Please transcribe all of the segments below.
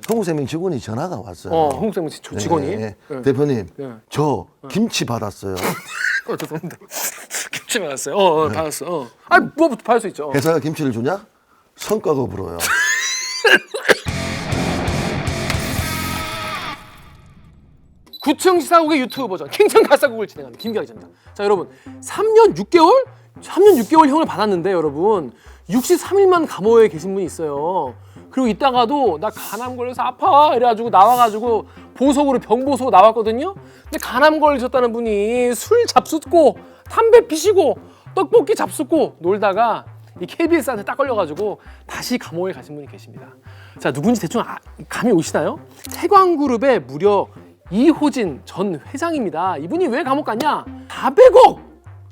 한국생명 직원이 전화가 왔어요. 한국생명 직원이. 네. 대표님, 네. 저 김치 받았어요. 죄송합니다. 김치 받았어요. 받았어. 뭐 받을 수 있죠. 회사가 김치를 주냐? 성과가 불어요. 구층 시사국의 유튜브 버전 킹청 가사국을 진행하는 김기아 기자입니다. 자, 여러분 3년 6개월 형을 받았는데 여러분 63일만 감옥에 계신 분이 있어요. 그리고 이따가도 나 간암 걸려서 아파 이래가지고 나와가지고 보석으로 병보석 나왔거든요. 근데 간암 걸리셨다는 분이 술 잡숫고 담배 피시고 떡볶이 잡숫고 놀다가 이 KBS한테 딱 걸려가지고 다시 감옥에 가신 분이 계십니다. 자, 누군지 대충 감이 오시나요? 태광그룹의 무려 이호진 전 회장입니다. 이분이 왜 감옥 갔냐? 400억!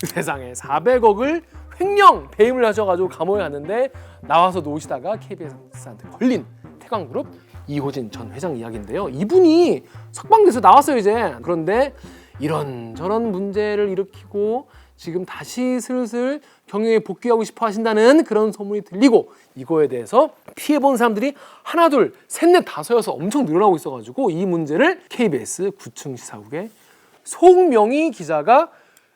세상에 400억을 횡령 배임을 하셔가지고 감옥에 갔는데 나와서 놓으시다가 KBS한테 걸린 태광그룹 이호진 전 회장 이야기인데요. 이분이 석방돼서 나왔어요 이제. 그런데 이런저런 문제를 일으키고 지금 다시 슬슬 경영에 복귀하고 싶어 하신다는 그런 소문이 들리고 이거에 대해서 피해본 사람들이 하나 둘 셋 넷 다섯여서 엄청 늘어나고 있어가지고 이 문제를 KBS 구층 시사국의 송명희 기자가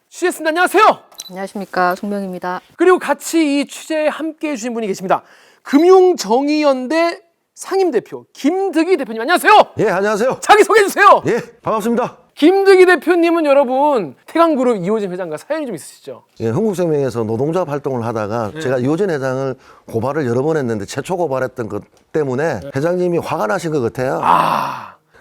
취재했습니다. 안녕하세요. 안녕하십니까, 송명입니다. 그리고 같이 이 취재에 함께해 주신 분이 계십니다. 금융정의연대 상임대표 김득희 대표님 안녕하세요. 예, 안녕하세요. 자기 소개해 주세요. 예, 반갑습니다. 김득희 대표님은 여러분 태광그룹 이호진 회장과 사연이 좀 있으시죠? 예, 한국생명에서 노동자 활동을 하다가 제가 이호진 회장을 고발을 여러 번 했는데 최초 고발했던 것 때문에 회장님이 화가 나신 것 같아요.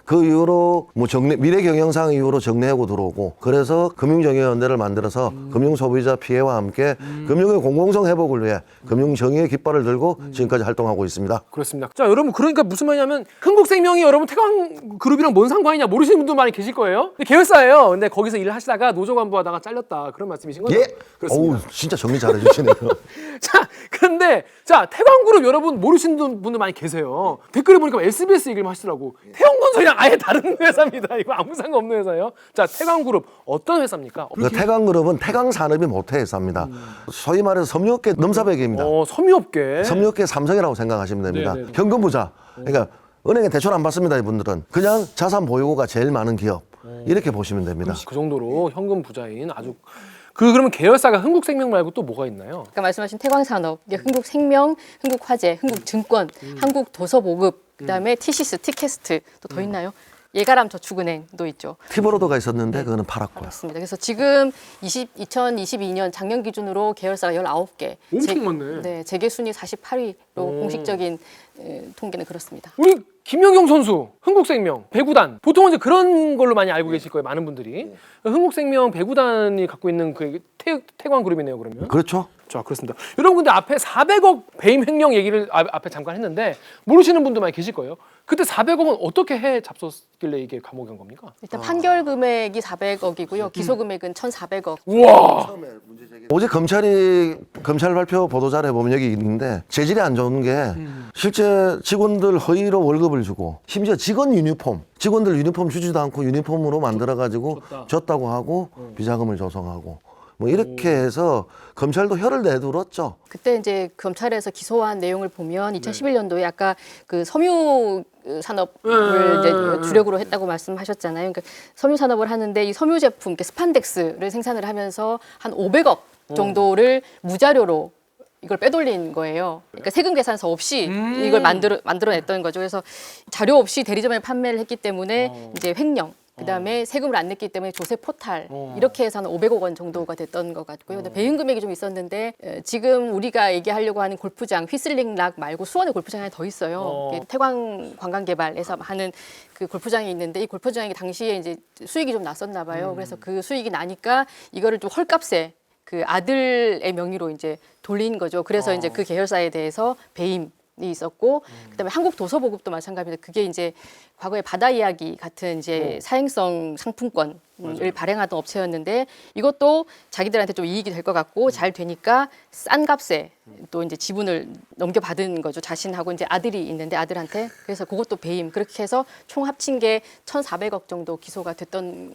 그 이후로 뭐 미래 경영상 이후로 정리하고 들어오고 그래서 금융정의연대를 만들어서 금융소비자 피해와 함께 금융의 공공성 회복을 위해 금융정의의 깃발을 들고 지금까지 활동하고 있습니다. 그렇습니다. 자, 여러분 그러니까 무슨 말이냐면 흥국생명이 여러분 태광그룹이랑 뭔 상관이냐 모르시는 분도 많이 계실 거예요. 근데 계열사예요. 근데 거기서 일을 하시다가 노조간부하다가 잘렸다 그런 말씀이신 거죠? 예. 그렇습니다. 어우, 진짜 정리 잘해주시네요. 자, 근데 자 태광그룹 여러분 모르시는 분들 많이 계세요. 댓글에 보니까 SBS 얘기를 하시더라고. 태형건설이랑 아예 다른 회사입니다. 이거 아무 상관없는 회사예요. 자, 태광그룹 어떤 회사입니까? 그 태광그룹은 태광산업이 모태 회사입니다. 소위 말해서 섬유업계 넘사벽입니다. 섬유업계. 섬유업계 삼성이라고 생각하시면 됩니다. 네네네. 현금 부자. 그러니까 은행에 대출 안 받습니다. 이분들은 그냥 자산 보유고가 제일 많은 기업 이렇게 보시면 됩니다. 그 정도로 현금 부자인 아주 그러면 계열사가 흥국생명 말고 또 뭐가 있나요? 아까 말씀하신 태광산업, 흥국생명, 흥국화재, 흥국증권, 한국도서보급, 그다음에 티시스, 티캐스트 또 더 있나요? 예가람 저축은행도 있죠. 티브로드가 있었는데 그거는 팔았고요. 맞습니다. 그래서 지금 2022년 작년 기준으로 계열사가 19개. 엄청 많네. 네, 재계 순위 48위로 공식적인 통계는 그렇습니다. 우리 김연경 선수 흥국생명 배구단 보통은 이제 그런 걸로 많이 알고 계실 거예요. 많은 분들이 흥국생명 배구단이 갖고 있는 그 태광그룹이네요. 그러면 그렇죠. 자, 그렇습니다. 여러분 근데 앞에 400억 배임 횡령 얘기를 앞에 잠깐 했는데 모르시는 분도 많이 계실 거예요. 그때 400억은 어떻게 해 잡섰길래 이게 감옥에 간 겁니까? 일단 판결 금액이 400억이고요. 기소 금액은 1,400억. 우와. 어제 검찰 발표 보도자료에 보면 여기 있는데 재질이 안 좋은 게 실제 직원들 허위로 월급을 주고 심지어 직원들 유니폼 주지도 않고 유니폼으로 만들어 가지고 줬다고 하고 비자금을 조성하고 뭐 이렇게 해서 검찰도 혀를 내둘었죠. 그때 이제 검찰에서 기소한 내용을 보면 2011년도에 아까 그 섬유 산업을 이제 주력으로 했다고 말씀하셨잖아요. 그러니까 섬유 산업을 하는데 이 섬유 제품, 스판덱스를 생산을 하면서 한 500억 정도를 무자료로 이걸 빼돌린 거예요. 그러니까 세금 계산서 없이 이걸 만들어냈던 거죠. 그래서 자료 없이 대리점에 판매를 했기 때문에 이제 횡령. 그다음에 세금을 안 냈기 때문에 조세 포탈 이렇게 해서 한 500억 원 정도가 됐던 것 같고요. 근데 배임 금액이 좀 있었는데 지금 우리가 얘기하려고 하는 골프장 휘슬링 락 말고 수원에 골프장이 하나 더 있어요. 태광 관광개발에서 하는 그 골프장이 있는데 이 골프장이 당시에 이제 수익이 좀 났었나 봐요. 그래서 그 수익이 나니까 이거를 좀 헐값에 그 아들의 명의로 이제 돌린 거죠. 그래서 이제 그 계열사에 대해서 배임 이 있었고 그다음에 한국도서보급도 마찬가지입니다. 그게 이제 과거에 바다 이야기 같은 이제 사행성 상품권 을 발행하던 업체였는데 이것도 자기들한테 좀 이익이 될 것 같고 잘 되니까 싼 값에 또 이제 지분을 넘겨받은 거죠. 자신하고 이제 아들이 있는데 아들한테. 그래서 그것도 배임. 그렇게 해서 총 합친 게 1,400억 정도 기소가 됐던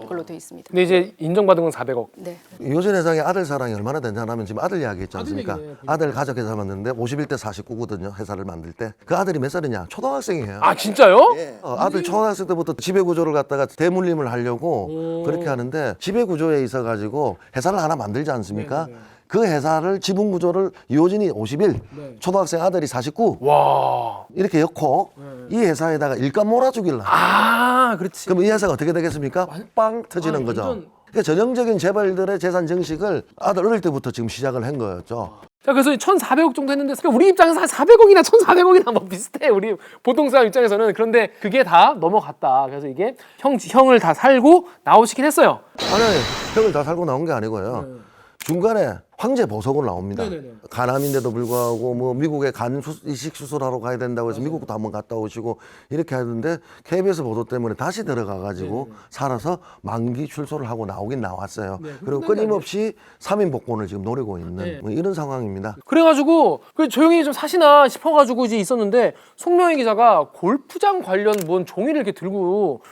걸로 돼 있습니다. 근데 이제 인정받은 건 400억. 네. 요전 회장의 아들 사랑이 얼마나 되냐면 지금 아들 이야기 있지 아들 않습니까? 얘기네, 아들 가족 회사 만드는데 51대 49거든요. 회사를 만들 때. 그 아들이 몇 살이냐? 초등학생이에요. 아 진짜요? 아들 초등학생 때부터 지배구조를 갖다가 대물림을 하려고 그렇게 하는데 지배구조에 있어가지고 회사를 하나 만들지 않습니까? 그 회사를 지분구조를 이호진이 51, 초등학생 아들이 49 와. 이렇게 엮고 이 회사에다가 일감 몰아주길래 아 그렇지. 그럼 이 회사가 어떻게 되겠습니까? 빵 터지는 거죠. 완전- 그러니까 전형적인 재벌들의 재산 증식을 아들 어릴 때부터 지금 시작을 한 거였죠. 자 그래서 1,400억 정도 했는데 그러니까 우리 입장에서 한 400억이나 1,400억이나 뭐 비슷해. 우리 보통 사람 입장에서는. 그런데 그게 다 넘어갔다. 그래서 이게 형을 다 살고 나오시긴 했어요. 아니, 형을 다 살고 나온 게 아니고요. 중간에 황제 보석으로 나옵니다. 간암인데도 불구하고 뭐 미국에 간 이식 수술하러 가야 된다고 해서 미국도 한번 갔다 오시고 이렇게 하는데 KBS 보도 때문에 다시 들어가 가지고 살아서 만기 출소를 하고 나오긴 나왔어요. 그리고 끊임없이 3인 복권을 지금 노리고 있는 뭐 이런 상황입니다. 그래가지고 그 조용히 좀 사시나 싶어가지고 이제 있었는데 송명희 기자가 골프장 관련 뭔 종이를 이렇게 들고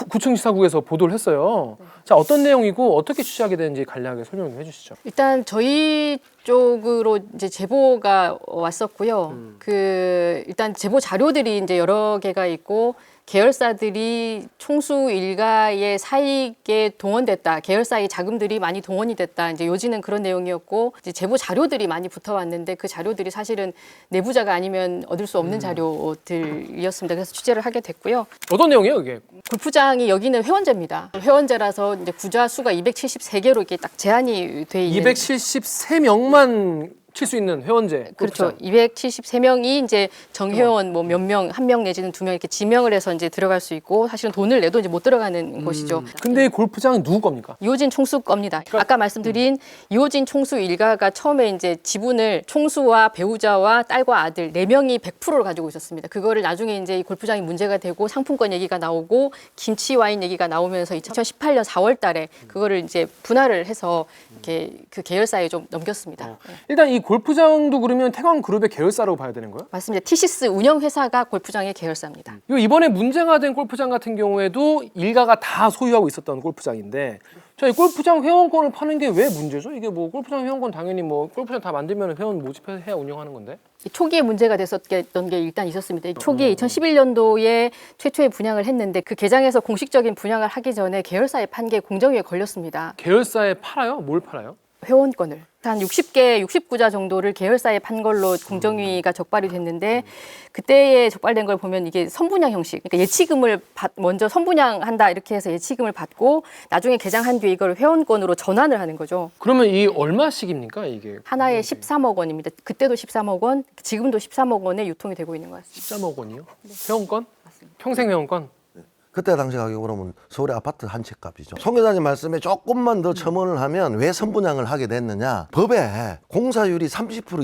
구청 시사국에서 보도를 했어요. 자 어떤 내용이고 어떻게 취재하게 되는지 간략하게 설명 좀 해주시죠. 일단 저희 쪽으로 이제 제보가 왔었고요. 그 일단 제보 자료들이 이제 여러 개가 있고 계열사들이 총수 일가의 사익에 동원됐다. 계열사의 자금들이 많이 동원이 됐다. 이제 요지는 그런 내용이었고 이제 제보 자료들이 많이 붙어왔는데 그 자료들이 사실은 내부자가 아니면 얻을 수 없는 자료들이었습니다. 그래서 취재를 하게 됐고요. 어떤 내용이에요 이게? 골프장이 여기는 회원제입니다. 회원제라서 이제 구자 수가 273개로 이렇게 딱 제한이 돼 있는. 273명만 칠 수 있는 회원제. 그렇죠. 273명이 이제 정회원 뭐 몇 명, 한 명 내지는 두 명 이렇게 지명을 해서 이제 들어갈 수 있고 사실은 돈을 내도 이제 못 들어가는 곳이죠. 근데 이 골프장은 누구 겁니까? 이호진 총수 겁니다. 아까 말씀드린 이호진 총수 일가가 처음에 이제 지분을 총수와 배우자와 딸과 아들 4명이 100%를 가지고 있었습니다. 그거를 나중에 이제 이 골프장이 문제가 되고 상품권 얘기가 나오고 김치 와인 얘기가 나오면서 2018년 4월 달에 그거를 이제 분할을 해서 이렇게 그 계열사에 좀 넘겼습니다. 네. 일단 이 골프장도 그러면 태광그룹의 계열사라고 봐야 되는 거예요? 맞습니다. 티시스 운영회사가 골프장의 계열사입니다. 이번에 문제가 된 골프장 같은 경우에도 일가가 다 소유하고 있었던 골프장인데 자, 이 골프장 회원권을 파는 게 왜 문제죠? 이게 뭐 골프장 회원권 당연히 뭐 골프장 다 만들면 회원 모집해야 운영하는 건데 초기에 문제가 됐었던 게 일단 있었습니다. 초기에 2011년도에 최초의 분양을 했는데 그 개장에서 공식적인 분양을 하기 전에 계열사에 판 게 공정위에 걸렸습니다. 계열사에 팔아요? 뭘 팔아요? 회원권을 한 60개, 69자 정도를 계열사에 판 걸로 공정위가 적발이 됐는데 그때에 적발된 걸 보면 이게 선분양 형식, 그러니까 예치금을 먼저 선분양한다 이렇게 해서 예치금을 받고 나중에 개장한 뒤에 이걸 회원권으로 전환을 하는 거죠. 그러면 이 얼마씩입니까 이게? 하나에 13억 원입니다. 그때도 13억 원, 지금도 13억 원에 유통이 되고 있는 것 같습니다. 13억 원이요? 회원권? 평생 회원권? 그때 당시 가격으로 하면 서울의 아파트 한 채 값이죠. 송 회장님 말씀에 조금만 더 첨언을 하면 왜 선분양을 하게 됐느냐. 법에 공사율이 30%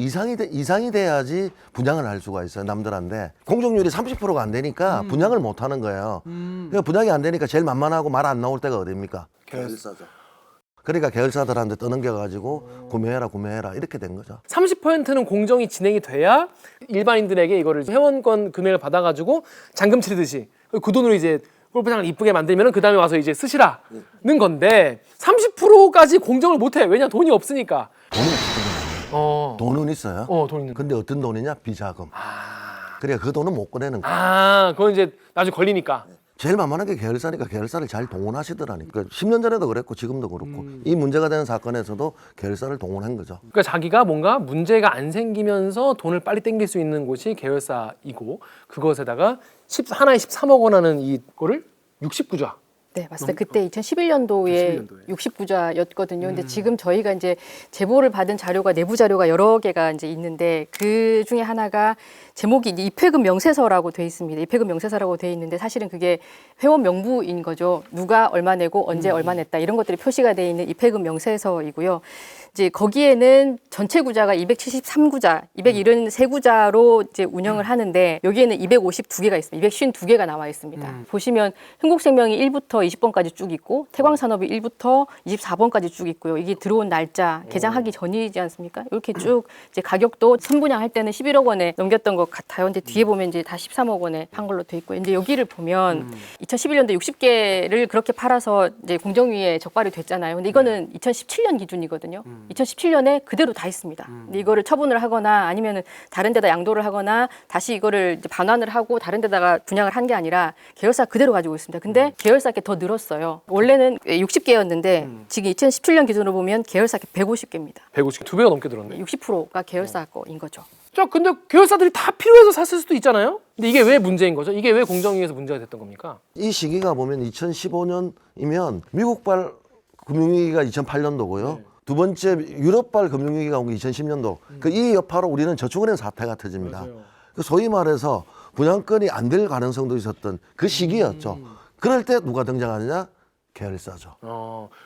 이상이 돼야지 분양을 할 수가 있어요. 남들한테. 공정률이 30%가 안 되니까 분양을 못 하는 거예요. 그러니까 분양이 안 되니까 제일 만만하고 말 안 나올 때가 어딥니까? 계열사죠. 그러니까 계열사들한테 떠넘겨가지고 구매해라 이렇게 된 거죠. 30%는 공정이 진행이 돼야 일반인들에게 이거를 회원권 금액을 받아가지고 잔금 치르듯이 그 돈으로 이제 골프장을 이쁘게 만들면 그 다음에 와서 이제 쓰시라는 건데 30%까지 공정을 못해. 왜냐 돈이 없으니까. 돈은 없어요. 돈은 있어요. 돈 있는. 근데 어떤 돈이냐? 비자금. 그러니까 그 돈은 못 꺼내는 거예요. 그건 이제 나중에 걸리니까. 제일 만만한 게 계열사니까 계열사를 잘 동원하시더라니까. 그러니까 10년 전에도 그랬고 지금도 그렇고 이 문제가 되는 사건에서도 계열사를 동원한 거죠. 그러니까 자기가 뭔가 문제가 안 생기면서 돈을 빨리 땡길 수 있는 곳이 계열사이고 그것에다가 하나에 13억 원 하는 이거를 69자. 네, 맞습니다. 그때 2011년도에 69자였거든요. 근데 지금 저희가 이제 제보를 받은 자료가 내부 자료가 여러 개가 이제 있는데 그 중에 하나가 제목이 이제 입회금 명세서라고 돼 있습니다. 입회금 명세서라고 돼 있는데 사실은 그게 회원 명부인 거죠. 누가 얼마 내고 언제 얼마 냈다 이런 것들이 표시가 돼 있는 입회금 명세서이고요. 이제 거기에는 전체 구자가 273구자, 273구자로 이제 운영을 하는데 여기에는 252개가 있습니다. 252개가 나와 있습니다. 보시면 흥국생명이 1부터 1부터 20번까지 쭉 있고 태광산업이 1부터 24번까지 쭉 있고요. 이게 들어온 날짜 개장하기 전이지 않습니까? 이렇게 쭉 이제 가격도 선분양할 때는 11억 원에 넘겼던 것 같아요. 근데 뒤에 보면 이제 다 13억 원에 판 걸로 돼 있고, 이제 여기를 보면 2011년도 60개를 그렇게 팔아서 이제 공정위에 적발이 됐잖아요. 근데 이거는 2017년 기준이거든요. 2017년에 그대로 다 있습니다. 근데 이거를 처분을 하거나 아니면은 다른 데다 양도를 하거나 다시 이거를 이제 반환을 하고 다른 데다가 분양을 한 게 아니라 계열사 그대로 가지고 있습니다. 근데 계열사께 더 늘었어요. 원래는 60개였는데 지금 2017년 기준으로 보면 계열사께 150개입니다. 150개, 2배가 넘게 들었네. 60%가 계열사 거인 거죠. 자, 근데 계열사들이 다 필요해서 샀을 수도 있잖아요. 근데 이게 왜 문제인 거죠? 이게 왜 공정위에서 문제가 됐던 겁니까? 이 시기가 보면 2015년이면 미국발 금융위기가 2008년도고요. 두 번째 유럽발 금융위기가 온 게 2010년도. 이 여파로 우리는 저축은행 사태가 터집니다. 맞아요. 그 소위 말해서 분양권이 안 될 가능성도 있었던 그 시기였죠. 그럴 때 누가 등장하느냐? 계열사죠.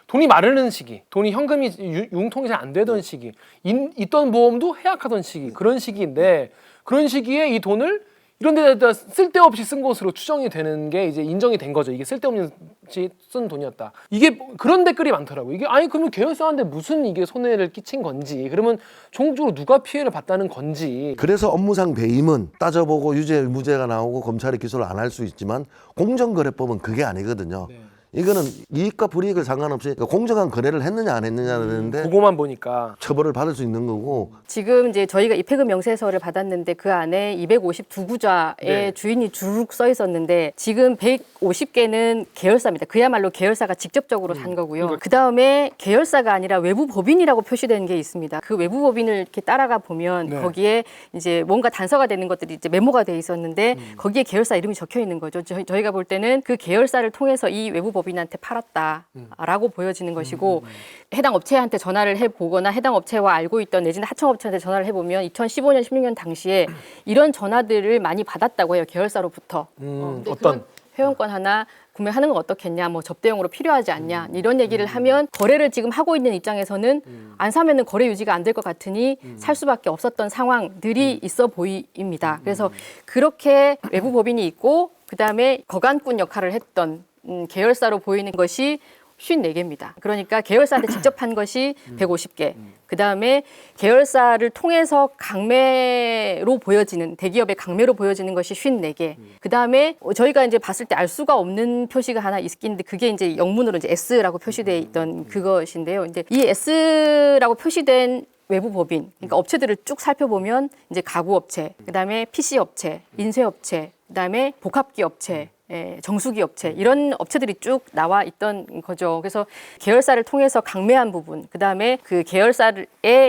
돈이 마르는 시기, 돈이 현금이 융통이 잘 안 되던 시기, 있던 보험도 해약하던 시기, 그런 시기인데 그런 시기에 이 돈을 이런 데다 쓸데없이 쓴 것으로 추정이 되는 게 이제 인정이 된 거죠. 이게 쓸데없이 쓴 돈이었다. 이게 그런 댓글이 많더라고요. 이게 아니 그러면 계열사한테 무슨 이게 손해를 끼친 건지, 그러면 종적으로 누가 피해를 봤다는 건지. 그래서 업무상 배임은 따져보고 유죄 무죄가 나오고 검찰이 기소를 안 할 수 있지만 공정거래법은 그게 아니거든요. 네. 이거는 이익과 불이익을 상관없이 공정한 거래를 했느냐 안 했느냐는데 그거만 보니까 처벌을 받을 수 있는 거고. 지금 이제 저희가 입회금 명세서를 받았는데 그 안에 252구좌의 네. 주인이 쭉 써 있었는데 지금 150개는 계열사입니다. 그야말로 계열사가 직접적으로 산 거고요. 그 다음에 계열사가 아니라 외부 법인이라고 표시된 게 있습니다. 그 외부 법인을 이렇게 따라가 보면 네. 거기에 이제 뭔가 단서가 되는 것들이 이제 메모가 돼 있었는데 거기에 계열사 이름이 적혀 있는 거죠. 저희가 볼 때는 그 계열사를 통해서 이 외부 법인한테 팔았다라고 보여지는 것이고, 해당 업체한테 전화를 해보거나 해당 업체와 알고 있던 내지는 하청업체한테 전화를 해보면 2015년, 16년 당시에 이런 전화들을 많이 받았다고 해요. 계열사로부터. 근데 어떤? 그건 회원권 하나 구매하는 건 어떻겠냐, 뭐 접대용으로 필요하지 않냐, 이런 얘기를 하면 거래를 지금 하고 있는 입장에서는 안 사면은 거래 유지가 안 될 것 같으니 살 수밖에 없었던 상황들이 있어 보입니다. 그래서 그렇게 외부 법인이 있고 그다음에 거간꾼 역할을 했던 계열사로 보이는 것이 54개입니다. 그러니까 계열사한테 직접 한 것이 150개. 그다음에 계열사를 통해서 강매로 보여지는, 대기업의 강매로 보여지는 것이 54개. 그다음에 저희가 이제 봤을 때 알 수가 없는 표시가 하나 있긴데 그게 이제 영문으로 이제 S라고 표시되어 있던 그것인데요. 이제 이 S라고 표시된 외부 법인, 그러니까 업체들을 쭉 살펴보면 이제 가구업체, 그다음에 PC업체, 인쇄업체, 그다음에 복합기 업체, 정수기 업체, 이런 업체들이 쭉 나와 있던 거죠. 그래서 계열사를 통해서 강매한 부분, 그다음에 그 계열사의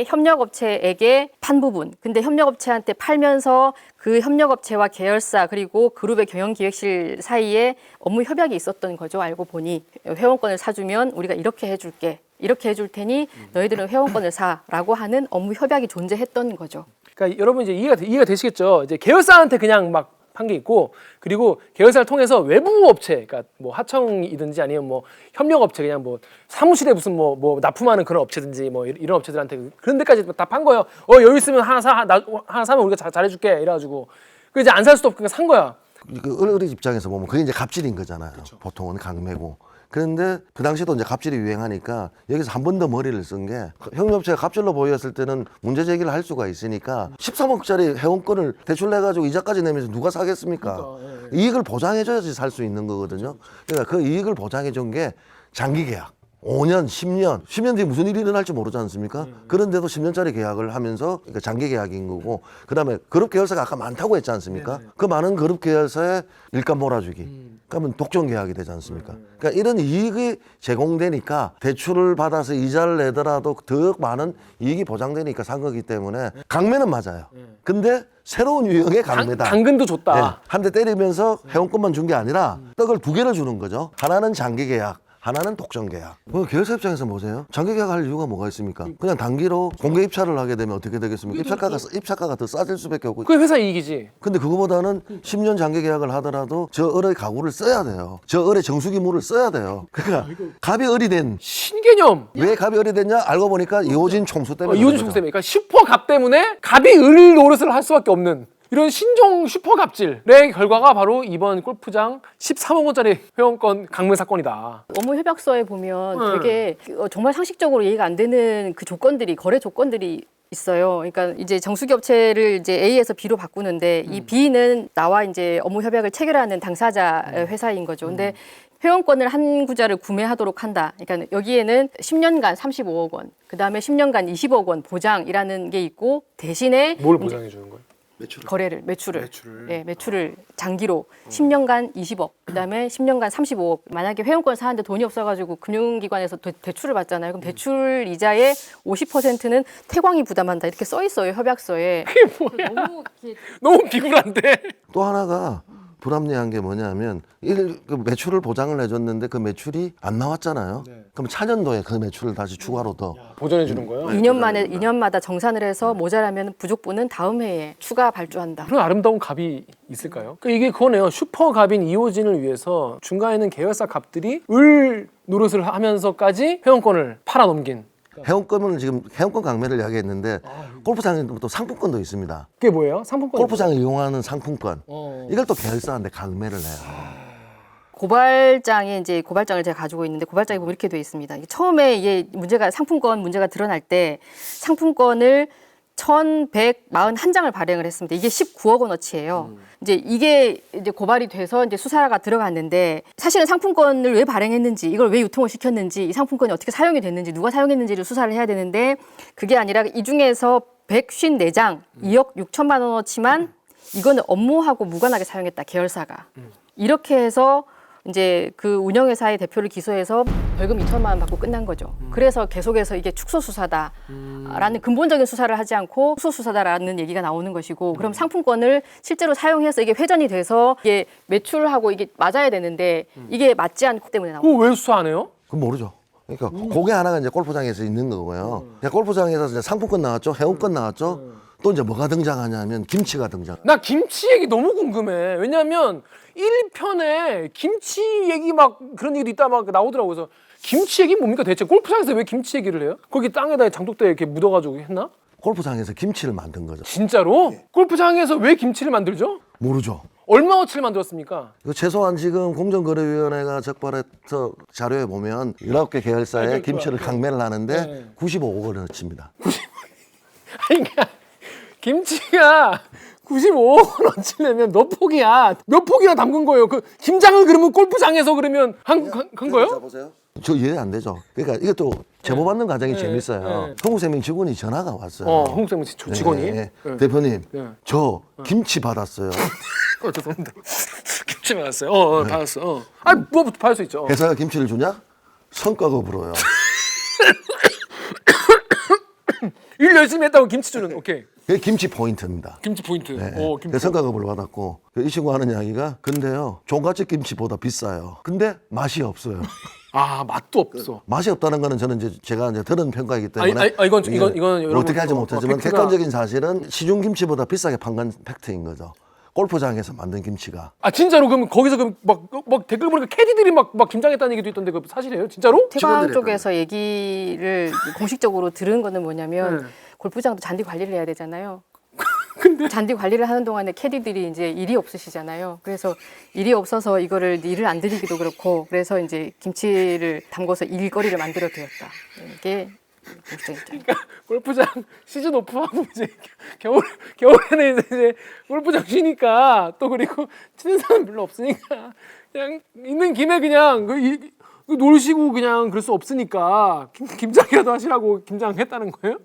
협력업체에게 판 부분, 근데 협력업체한테 팔면서 그 협력업체와 계열사 그리고 그룹의 경영기획실 사이에 업무 협약이 있었던 거죠. 알고 보니 회원권을 사주면 우리가 이렇게 해줄게, 이렇게 해줄 테니 너희들은 회원권을 사라고 하는 업무 협약이 존재했던 거죠. 그러니까 여러분 이제 이해가 되시겠죠? 이제 계열사한테 그냥 막 한 게 있고, 그리고 계열사를 통해서 외부 업체, 그러니까 뭐 하청이든지 아니면 뭐 협력 업체, 그냥 뭐 사무실에 무슨 뭐 납품하는 그런 업체든지 뭐 이런 업체들한테 그런 데까지 다 판 거예요. 여유 있으면 하나 사면 우리가 잘해줄게 이래가지고 그 이제 안 살 수도 없고 산 거야. 그 어린 입장에서 보면 그게 이제 갑질인 거잖아요. 보통은 강매고. 그런데 그 당시도 이제 갑질이 유행하니까 여기서 한 번 더 머리를 쓴 게, 협력업체가 갑질로 보였을 때는 문제 제기를 할 수가 있으니까 13억짜리 회원권을 대출 내가지고 이자까지 내면서 누가 사겠습니까? 이익을 보장해줘야지 살 수 있는 거거든요. 그러니까 그 이익을 보장해준 게 장기 계약. 5년, 10년 뒤에 무슨 일이 일어날지 모르지 않습니까? 그런데도 10년짜리 계약을 하면서, 그러니까 장기 계약인 거고, 그 다음에 그룹 계열사가 아까 많다고 했지 않습니까? 그 많은 그룹 계열사에 일감 몰아주기. 그러면 독점 계약이 되지 않습니까? 그러니까 이런 이익이 제공되니까 대출을 받아서 이자를 내더라도 더 많은 이익이 보장되니까 산 거기 때문에 강매는 맞아요. 근데 새로운 유형의 강매다. 당근도 줬다. 한 대 때리면서 회원권만 준 게 아니라 떡을 두 개를 주는 거죠. 하나는 장기 계약, 하나는 독점 계약. 계열사 입장에서 보세요. 장기 계약할 이유가 뭐가 있습니까? 그냥 단기로 공개 입찰을 하게 되면 어떻게 되겠습니까? 입찰가가 더 싸질 수밖에 없고. 그게 회사 이익이지. 근데 그거보다는 10년 장기 계약을 하더라도 저 을의 가구를 써야 돼요. 저 을의 정수기물을 써야 돼요. 그러니까 갑이 을이 된, 신개념. 왜 갑이 을이 됐냐? 알고 보니까 이호진 총수 때문에. 이호진 총수 때문에. 그러니까 슈퍼갑 때문에 갑이 을 노릇을 할 수밖에 없는. 이런 신종 슈퍼 갑질의 결과가 바로 이번 골프장 13억 원짜리 회원권 강매 사건이다. 업무 협약서에 보면 되게 정말 상식적으로 이해가 안 되는 그 조건들이 거래 조건들이 있어요. 그러니까 이제 정수기 업체를 이제 A에서 B로 바꾸는데 이 B는 나와 이제 업무 협약을 체결하는 당사자 회사인 거죠. 근데 회원권을 한 구자를 구매하도록 한다. 그러니까 여기에는 10년간 35억 원, 그 다음에 10년간 20억 원 보장이라는 게 있고 대신에 뭘 보장해 주는 거예요? 매출을 장기로 10년간 20억, 그다음에 10년간 35억. 만약에 회원권 사는데 돈이 없어가지고 금융기관에서 대출을 받잖아요. 그럼 대출 이자의 50%는 태광이 부담한다 이렇게 써 있어요 협약서에. 그게 뭐야? 너무 비굴한데. 또 하나가 불합리한 게 뭐냐면 그 매출을 보장을 해줬는데 그 매출이 안 나왔잖아요. 그럼 차년도에 그 매출을 다시 추가로 더 보전해 주는 거예요? 2년마다 정산을 해서 모자라면 부족분은 다음 해에 추가 발주한다. 그런 아름다운 갑이 있을까요? 그러니까 이게 그거네요. 슈퍼 갑인 이호진을 위해서 중간에 있는 계열사 갑들이 을 노릇을 하면서까지 회원권을 팔아넘긴. 회원권을 지금 회원권 강매를 이야기했는데 골프장에 또 상품권도 있습니다. 그게 뭐예요? 상품권. 골프장을 이용하는 상품권. 이걸 또 계열사한테 강매를 해요. 고발장에 이제 고발장을 제가 가지고 있는데 고발장에 보면 이렇게 돼 있습니다. 처음에 이게 문제가 상품권 문제가 드러날 때 상품권을 1,141장을 발행을 했습니다. 이게 19억 원어치예요. 이제 이게 이제 고발이 돼서 이제 수사가 들어갔는데 사실은 상품권을 왜 발행했는지, 이걸 왜 유통을 시켰는지, 이 상품권이 어떻게 사용이 됐는지, 누가 사용했는지를 수사를 해야 되는데 그게 아니라 이 중에서 154장 2억 6천만 원어치만 이거는 업무하고 무관하게 사용했다 계열사가. 이렇게 해서 이제 그 운영회사의 대표를 기소해서 벌금 2천만 원 받고 끝난 거죠. 그래서 계속해서 이게 축소 수사다라는 근본적인 수사를 하지 않고 축소 수사다라는 얘기가 나오는 것이고, 그럼 상품권을 실제로 사용해서 이게 회전이 돼서 이게 매출하고 이게 맞아야 되는데 이게 맞지 않기 때문에 나오는 그거 왜 수사 안 해요? 그건 모르죠. 그러니까 그게 하나가 이제 골프장에서 있는 거고요. 그냥 골프장에서 이제 상품권 나왔죠, 회원권 나왔죠. 또 이제 뭐가 등장하냐면 김치가 등장. 나 김치 얘기 너무 궁금해. 왜냐면 1편에 김치 얘기 막 그런 일이 있다 막 나오더라고요. 그래서 김치 얘기 뭡니까 대체? 골프장에서 왜 김치 얘기를 해요? 거기 땅에다 장독대 이렇게 묻어가지고 했나? 골프장에서 김치를 만든 거죠. 진짜로? 골프장에서 왜 김치를 만들죠? 모르죠. 얼마어치를 만들었습니까? 이거 최소한 지금 공정거래위원회가 적발해서 자료에 보면 19개 계열사에 김치를 강매를 하는데 95억 원어치입니다. 아니 그러니까 김치가 95억 원어치 내면 몇 폭이야? 몇 폭이나 담근 거예요? 그 김장을 그러면 골프장에서 그러면 한 거예요? 보세요. 저 이해 안 되죠. 그러니까 이것도 제보 받는 과정이 재밌어요. 한국생명 직원이 전화가 왔어요. 한국생명 직원이? 네. 대표님, 네. 저 김치 받았어요. 죄송합니다. 김치 받았어요. 받았어. 아니 뭐 받을 수 있죠. 회사가 김치를 주냐? 성과급으로요. 일 열심히 했다고 김치 주는. 오케이. 그게 김치 포인트입니다. 김치 포인트. 네. 김치. 성과급을 받았고 이 친구 하는 이야기가 근데요 종갓집 김치보다 비싸요. 근데 맛이 없어요. 아 맛도 없어. 맛이 없다는 거는 저는 이제 제가 이제 들은 평가이기 때문에 이건 여러분 어떻게 할지 못하지만 팩트가- 객관적인 사실은 시중 김치보다 비싸게 판건 팩트인 거죠. 골프장에서 만든 김치가. 아 진짜로 그럼 거기서 막 댓글 보니까 캐디들이 막 김장했다는 얘기도 있던데 그 사실이에요? 진짜로? 태광 직원들이 쪽에서 얘기를 공식적으로 들은 거는 뭐냐면 골프장도 잔디 관리를 해야 되잖아요. 근데 잔디 관리를 하는 동안에 캐디들이 이제 일이 없으시잖아요. 그래서 일이 없어서 이거를 일을 안 드리기도 그렇고 그래서 이제 김치를 담궈서 일거리를 만들어 드렸다. 이게 공식적인 입장. 그러니까 골프장 시즌 오프하고 이제 겨울에는 이제 골프장 쉬니까 또 그리고 치는 사람 별로 없으니까 그냥 있는 김에 그냥 놀시고 그냥 그럴 수 없으니까 김장이라도 하시라고 김장했다는 거예요?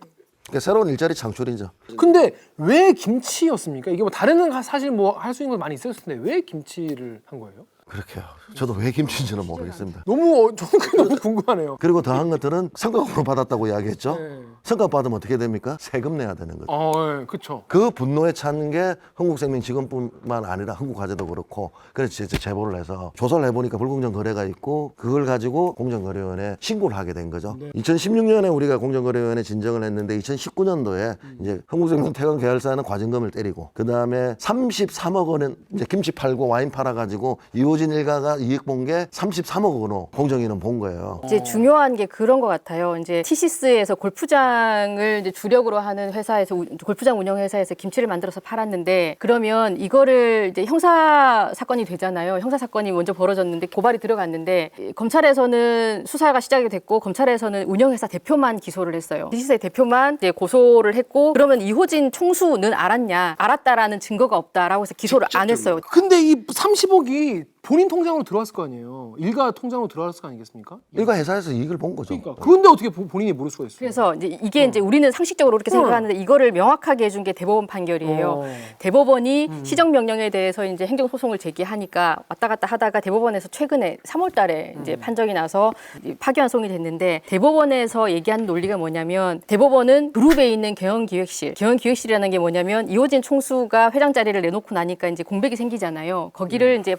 그러니까 새로운 일자리 창출이죠. 근데 왜 김치였습니까? 이게 뭐 다른 사실 뭐 할 수 있는 건 많이 있었을 텐데 왜 김치를 한 거예요? 그렇게요. 저도 왜 김치인지는 모르겠습니다. 저는 그게 너무 궁금하네요. 그리고 더한 것들은 성과급으로 받았다고 이야기했죠. 네. 성과급 받으면 어떻게 됩니까? 세금 내야 되는 거죠. 네, 그렇죠. 그 분노에 찬 게 한국생명 직원뿐만 아니라 한국화재도 그렇고 그래서 이제 제보를 해서 조사를 해보니까 불공정 거래가 있고 그걸 가지고 공정거래위원회에 신고를 하게 된 거죠. 2016년에 우리가 공정거래위원회에 진정을 했는데 2019년도에 이제 한국생명 태광 계열사는 과징금을 때리고 그 다음에 33억 원은 이제 김치 팔고 와인 팔아가지고 이호진 이호진 일가가 이익 본 게 33억 원으로 공정위는 본 거예요. 이제 중요한 게 그런 것 같아요. 이제 티시스에서 골프장을 이제 주력으로 하는 회사에서 골프장 운영 회사에서 김치를 만들어서 팔았는데 그러면 이거를 이제 형사 사건이 되잖아요. 형사 사건이 먼저 벌어졌는데 고발이 들어갔는데 검찰에서는 수사가 시작이 됐고 검찰에서는 운영회사 대표만 기소를 했어요. 티시스의 대표만 이제 고소를 했고 그러면 이호진 총수는 알았냐? 알았다라는 증거가 없다라고 해서 기소를 안 했어요. 근데 이 30억이 본인 통장으로 들어왔을 거 아니에요. 일가 통장으로 들어왔을 거 아니겠습니까? 일가 회사에서 이익을 본 거죠. 그러니까 그런데 어떻게 본인이 모를 수가 있어요? 그래서 이제 이게 이제 우리는 상식적으로 그렇게 생각하는데 이거를 명확하게 해준 게 대법원 판결이에요. 대법원이 시정명령에 대해서 이제 행정소송을 제기하니까 왔다 갔다 하다가 대법원에서 최근에 3월달에 이제 판정이 나서 파기환송이 됐는데 대법원에서 얘기하는 논리가 뭐냐면 대법원은 그룹에 있는 경영기획실이라는 게 뭐냐면 이호진 총수가 회장 자리를 내놓고 나니까 이제 공백이 생기잖아요. 거기를 이제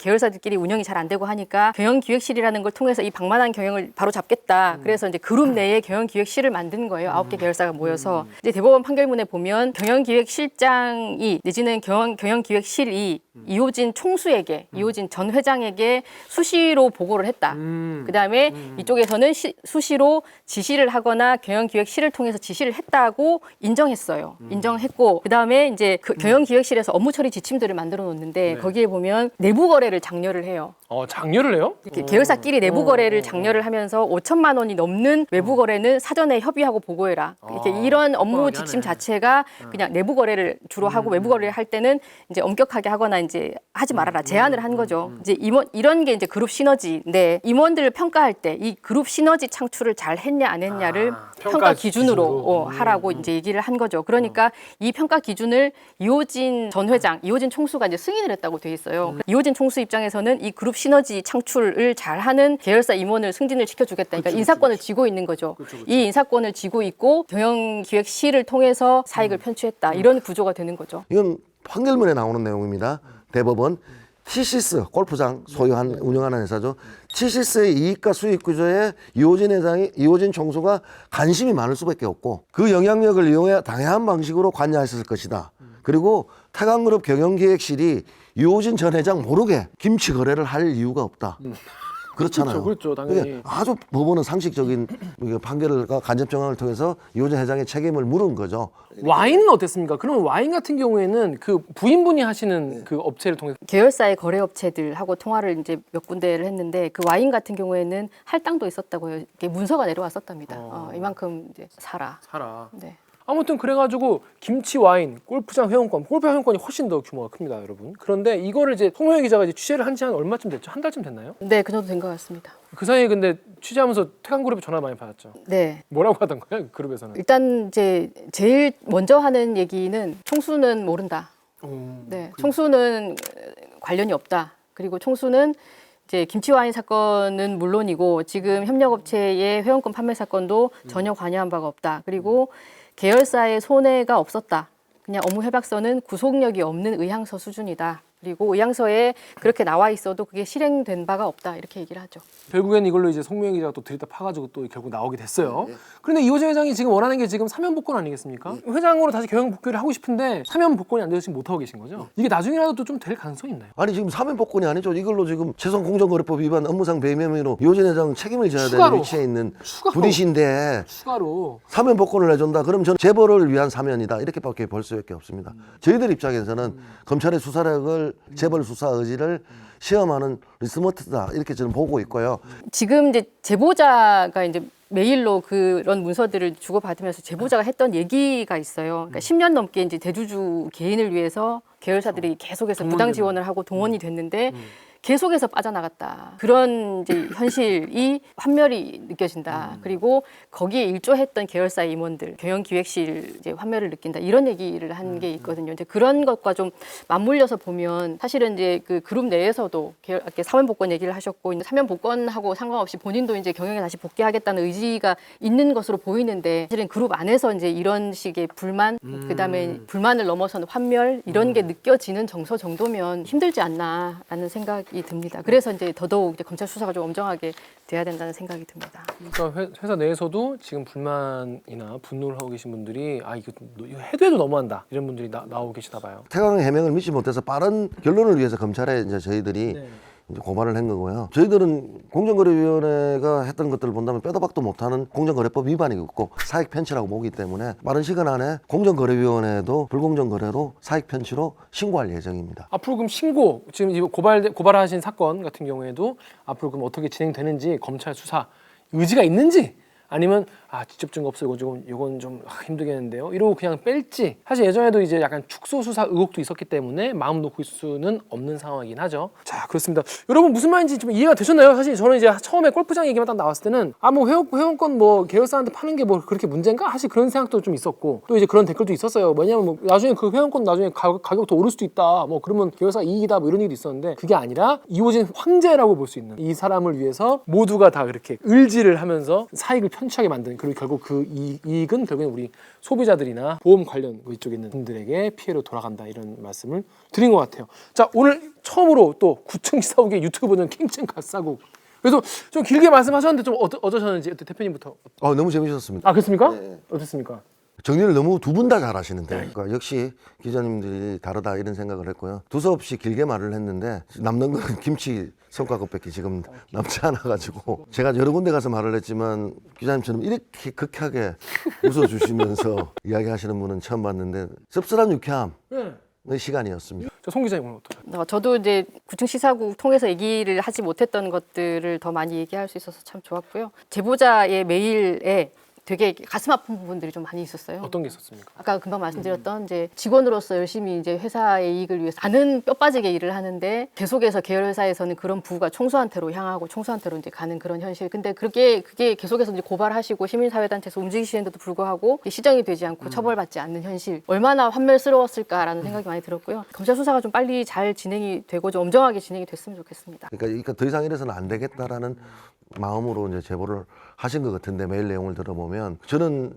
계열사들끼리 운영이 잘 안 되고 하니까 경영기획실이라는 걸 통해서 이 방만한 경영을 바로 잡겠다. 그래서 이제 그룹 내에 경영기획실을 만든 거예요. 9개 계열사가 모여서. 이제 대법원 판결문에 보면 경영기획실장이 내지는 경영기획실이 이호진 총수에게, 이호진 전 회장에게 수시로 보고를 했다. 그다음에 이쪽에서는 수시로 지시를 하거나 경영기획실을 통해서 지시를 했다고 인정했어요. 인정했고 그다음에 이제 그 경영기획실에서 업무 처리 지침들을 만들어 놓는데 거기에 보면 내부 거래를 장려를 해요. 장려를 해요? 이렇게 계열사끼리 내부 거래를 장려를 하면서 5천만 원이 넘는 외부 거래는 사전에 협의하고 보고해라. 이렇게 이런 업무 지침 자체가 그냥 내부 거래를 주로 하고 외부 거래를 할 때는 이제 엄격하게 하거나 이제 하지 말아라 제안을 한 거죠. 이제 이런 게 이제 그룹 시너지인데 임원들을 평가할 때 이 그룹 시너지 창출을 잘 했냐 안 했냐를 평가 기준으로 하라고 이제 얘기를 한 거죠. 그러니까 이 평가 기준을 이호진 전 회장, 이호진 총수가 이제 승인을 했다고 돼 있어요. 이호진 총수 입장에서는 이 그룹 시너지 창출을 잘하는 계열사 임원을 승진을 시켜주겠다. 그러니까 인사권을 쥐고 있는 거죠. 이 인사권을 쥐고 있고 경영기획실을 통해서 사익을 편취했다. 이런 구조가 되는 거죠. 이건 판결문에 나오는 내용입니다. 대법원 티시스 골프장 소유한 운영하는 회사죠. 티시스의 이익과 수익 구조에 이호진 총수가 관심이 많을 수밖에 없고 그 영향력을 이용해 다양한 방식으로 관여했을 것이다. 그리고 태광그룹 경영기획실이 이호진 전 회장 모르게 김치 거래를 할 이유가 없다. 그렇잖아요. 그렇죠, 당연히. 그게 아주 법원은 상식적인 판결과 간접 정황을 통해서 이호진 회장의 책임을 물은 거죠. 와인은 어땠습니까? 그러면 와인 같은 경우에는 그 부인분이 하시는 그 업체를 통해서 계열사의 거래업체들하고 통화를 이제 몇 군데를 했는데 그 와인 같은 경우에는 할당도 있었다고요. 이렇게 문서가 내려왔었답니다. 이만큼 이제 사라. 네. 아무튼 그래가지고 김치 와인, 골프장 회원권이 훨씬 더 규모가 큽니다, 여러분. 그런데 이거를 이제 송호영 기자가 이제 취재를 한 지 한 얼마쯤 됐죠? 한 달쯤 됐나요? 네, 그 정도 된 것 같습니다. 그 사이에 근데 취재하면서 태광그룹에 전화 많이 받았죠. 네. 뭐라고 하던가요, 그 그룹에서는? 일단 이제 제일 먼저 하는 얘기는 총수는 모른다. 네, 총수는 관련이 없다. 그리고 총수는 이제 김치 와인 사건은 물론이고 지금 협력업체의 회원권 판매 사건도 전혀 관여한 바가 없다. 그리고 계열사의 손해가 없었다. 그냥 업무 협약서는 구속력이 없는 의향서 수준이다. 그리고 의향서에 그렇게 나와 있어도 그게 실행된 바가 없다. 이렇게 얘기를 하죠. 결국엔 이걸로 이제 송명희 기자가 또 들이다 파가지고 또 결국 나오게 됐어요. 그런데 이호진 회장이 지금 원하는 게 지금 사면 복권 아니겠습니까? 회장으로 다시 경영 복귀를 하고 싶은데 사면 복권이 안 돼서 지금 못 하고 계신 거죠? 이게 나중에라도 또 좀 될 가능성이 있나요? 아니 지금 사면 복권이 아니죠. 이걸로 지금 최선공정거래법 위반 업무상 배임 혐의로 이호진 회장 책임을 져야 되는 위치에 있는 분이신데 추가로 사면 복권을 해준다. 그럼 저는 재벌을 위한 사면이다. 이렇게밖에 볼 수밖에 없습니다. 저희들 입장에서는 검찰의 수사력을 재벌 수사 의지를 시험하는 리스머트다. 이렇게 저는 보고 있고요. 지금 이제 제보자가 이제 메일로 그런 문서들을 주고받으면서 제보자가 했던 얘기가 있어요. 그러니까 10년 넘게 이제 대주주 개인을 위해서 계열사들이 계속해서 부당 지원을 하고 동원이 됐는데 계속해서 빠져나갔다. 그런 이제 현실이 환멸이 느껴진다. 그리고 거기에 일조했던 계열사 임원들, 경영기획실 이제 환멸을 느낀다. 이런 얘기를 한 게 있거든요. 이제 그런 것과 좀 맞물려서 보면 사실은 이제 그 그룹 내에서도 이렇게 사면 복권 얘기를 하셨고 이제 사면 복권하고 상관없이 본인도 이제 경영에 다시 복귀하겠다는 의지가 있는 것으로 보이는데 사실은 그룹 안에서 이제 이런 식의 불만, 그다음에 불만을 넘어서는 환멸 이런 게 느껴지는 정서 정도면 힘들지 않나라는 생각이 듭니다. 그래서 이제 더더욱 이제 검찰 수사가 좀 엄정하게 돼야 된다는 생각이 듭니다. 그러니까 회사 내에서도 지금 불만이나 분노를 하고 계신 분들이 이거 해도 너무한다 이런 분들이 나오고 계시나 봐요. 태광 해명을 믿지 못해서 빠른 결론을 위해서 검찰에 이제 저희들이 이제 고발을 한 거고요. 저희들은 공정거래위원회가 했던 것들을 본다면 빼도 박도 못하는 공정거래법 위반이 있고 사익 편취라고 보기 때문에 빠른 시간 안에 공정거래위원회도 불공정 거래로 사익 편취로 신고할 예정입니다. 앞으로 그럼 신고 지금 이 고발하신 사건 같은 경우에도 앞으로 그럼 어떻게 진행되는지 검찰 수사 의지가 있는지 아니면 직접 증거 없어 이건 좀 힘들겠는데요 이러고 그냥 뺄지 사실 예전에도 이제 약간 축소 수사 의혹도 있었기 때문에 마음 놓고 있을 수는 없는 상황이긴 하죠. 자 그렇습니다. 여러분 무슨 말인지 좀 이해가 되셨나요? 사실 저는 이제 처음에 골프장 얘기만 딱 나왔을 때는 뭐 회원권 뭐 계열사한테 파는 게 뭐 그렇게 문제인가 사실 그런 생각도 좀 있었고 또 이제 그런 댓글도 있었어요. 뭐냐면 뭐 나중에 그 회원권 나중에 가격 더 오를 수도 있다 뭐 그러면 계열사 이익이다 뭐 이런 얘기도 있었는데 그게 아니라 이호진 황제라고 볼 수 있는 이 사람을 위해서 모두가 다 그렇게 을지를 하면서 사익을 편취하게 만든 그리고 결국 그 이익은 결국엔 우리 소비자들이나 보험 관련 이쪽에 있는 분들에게 피해로 돌아간다 이런 말씀을 드린 것 같아요. 자 오늘 처음으로 또 구층 시사국의 유튜브 버전 킹층 갓사국 그래서 좀 길게 말씀하셨는데 좀 어떠셨는지 대표님부터. 너무 재밌었습니다. 그렇습니까? 네. 어떻습니까? 정리를 너무 두 분 다 잘하시는데 그러니까 역시 기자님들이 다르다 이런 생각을 했고요. 두서없이 길게 말을 했는데 남는 건 김치 성과급밖에 지금 남지 않아가지고 제가 여러 군데 가서 말을 했지만 기자님처럼 이렇게 극하게 웃어주시면서 이야기하시는 분은 처음 봤는데 씁쓸한 유쾌함의 시간이었습니다. 송 기자님 오늘 어떠세요? 저도 이제 구층 시사국 통해서 얘기를 하지 못했던 것들을 더 많이 얘기할 수 있어서 참 좋았고요. 제보자의 메일에 되게 가슴 아픈 부분들이 좀 많이 있었어요. 어떤 게 있었습니까? 아까 금방 말씀드렸던 이제 직원으로서 열심히 이제 회사의 이익을 위해서 나는 뼈 빠지게 일을 하는데 계속해서 계열 회사에서는 그런 부가 총수한테로 향하고 총수한테로 이제 가는 그런 현실. 근데 그게 계속해서 이제 고발하시고 시민사회단체에서 움직이시는데도 불구하고 시정이 되지 않고 처벌받지 않는 현실. 얼마나 환멸스러웠을까라는 생각이 많이 들었고요. 검찰 수사가 좀 빨리 잘 진행이 되고 좀 엄정하게 진행이 됐으면 좋겠습니다. 그러니까 더 이상 이래서는 안 되겠다라는 마음으로 이제 제보를 하신 것 같은데 메일 내용을 들어보면 저는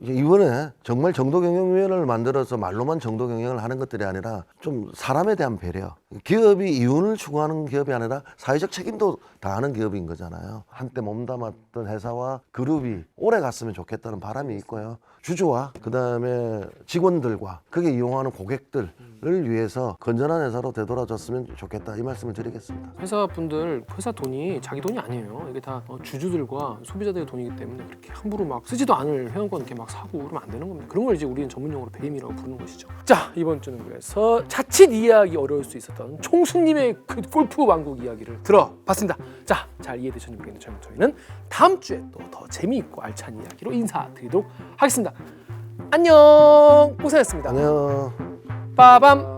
이번에 정말 정도경영위원회를 만들어서 말로만 정도경영을 하는 것들이 아니라 좀 사람에 대한 배려, 기업이 이윤을 추구하는 기업이 아니라 사회적 책임도 다하는 기업인 거잖아요. 한때 몸담았던 회사와 그룹이 오래 갔으면 좋겠다는 바람이 있고요. 주주와 그다음에 직원들과 그게 이용하는 고객들을 위해서 건전한 회사로 되돌아졌으면 좋겠다 이 말씀을 드리겠습니다. 회사분들 회사 돈이 자기 돈이 아니에요. 이게 다 주주들과 소비자들의 돈이기 때문에 그렇게 함부로 막 쓰지도 않을 회원권 이렇게 막 사고 그러면 안 되는 겁니다. 그런 걸 이제 우리는 전문용어로 배임이라고 부르는 것이죠. 자 이번 주는 그래서 자칫 이해하기 어려울 수 있었던 총수님의 그 골프 왕국 이야기를 들어봤습니다. 자 잘 이해되셨는지 모르겠는데 저희는 다음 주에 또 더 재미있고 알찬 이야기로 인사드리도록 하겠습니다. 안녕 고생했습니다. 안녕. 빠밤.